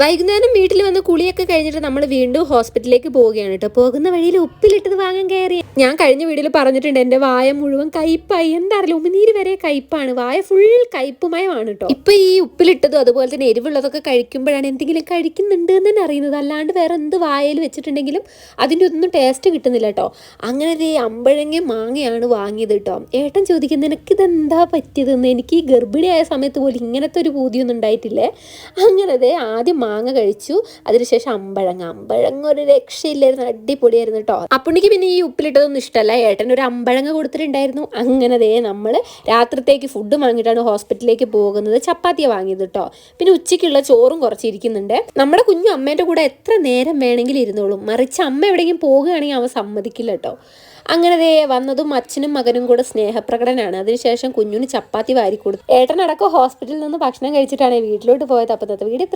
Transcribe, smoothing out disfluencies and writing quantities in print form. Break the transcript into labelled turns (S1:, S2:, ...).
S1: വൈകുന്നേരം വീട്ടിൽ വന്ന് കുളിയൊക്കെ കഴിഞ്ഞിട്ട് നമ്മൾ വീണ്ടും ഹോസ്പിറ്റലിലേക്ക് പോവുകയാണ് കേട്ടോ. പോകുന്ന വഴിയിൽ ഉപ്പിലിട്ടത് വാങ്ങാൻ കയറി. ഞാൻ കഴിഞ്ഞ വീഡിയോയിൽ പറഞ്ഞിട്ടുണ്ട് എൻ്റെ വായ മുഴുവൻ കയ്പായി. എന്താ അറിയില്ല, ഉമിനീര് വരെ കയ്പാണ്, വായ ഫുൾ കയ്പുമയമാണ് കേട്ടോ. ഇപ്പൊ ഈ ഉപ്പിലിട്ടതും അതുപോലെ തന്നെ എരിവുള്ളതൊക്കെ കഴിക്കുമ്പോഴാണ് എന്തെങ്കിലും കഴിക്കുന്നുണ്ട് എന്ന് തന്നെ അറിയുന്നത്. അല്ലാണ്ട് വേറെ എന്ത് വായയിൽ വെച്ചിട്ടുണ്ടെങ്കിലും അതിൻ്റെ ഒന്നും ടേസ്റ്റ് കിട്ടുന്നില്ല കേട്ടോ. അങ്ങനെ ദേ അമ്പഴങ്ങ മാങ്ങയാണ് വാങ്ങിയത് കേട്ടോ. ഏട്ടൻ ചോദിക്കുന്നത് നിനക്കിതെന്താ പറ്റിയതെന്ന്. എനിക്ക് ഈ ഗർഭിണിയായ സമയത്ത് പോലും ഇങ്ങനത്തെ ഒരു പൂതിയൊന്നും ഉണ്ടായിട്ടില്ലേ. അങ്ങനെ ദേ ആദ്യം മാങ്ങ കഴിച്ചു, അതിനുശേഷം അമ്പഴങ്ങ ഒരു രക്ഷയില്ലായിരുന്നു, അടിപൊളിയായിരുന്നു കേട്ടോ. അപ്പുണ്ണിക്ക് പിന്നെ ഈ ഉപ്പിലിട്ടതൊന്നും ഇഷ്ടമല്ല. ഏട്ടൻ ഒരു അമ്പഴങ്ങ കൊടുത്തിട്ടുണ്ടായിരുന്നു. അങ്ങനെ ദേ നമ്മൾ രാത്രിത്തേക്ക് ഫുഡ് വാങ്ങിയിട്ടാണ് ഹോസ്പിറ്റലിലേക്ക് പോകുന്നത്. ചപ്പാത്തിയാണ് വാങ്ങിയത് കേട്ടോ. പിന്നെ ഉച്ചയ്ക്കുള്ള ചോറും കുറച്ച് ഇരിക്കുന്നുണ്ട്. നമ്മുടെ കുഞ്ഞു അമ്മേൻ്റെ കൂടെ എത്ര നേരം വേണമെങ്കിലും ഇരുന്നോളും. മറിച്ച് അമ്മ എവിടെയെങ്കിലും പോകുകയാണെങ്കിൽ അവൻ സമ്മതിക്കില്ല കേട്ടോ. അങ്ങനെ ദേ വന്നതും അച്ഛനും മകനും കൂടെ സ്നേഹപ്രകടനാണ്. അതിനുശേഷം കുഞ്ഞിന് ചപ്പാത്തി വാരി കൊടുത്തു. ഏട്ടനടക്കം ഹോസ്പിറ്റലിൽ നിന്ന് ഭക്ഷണം കഴിച്ചിട്ടാണ് വീട്ടിലോട്ട് പോയത്. അപ്പം വീഡിയോ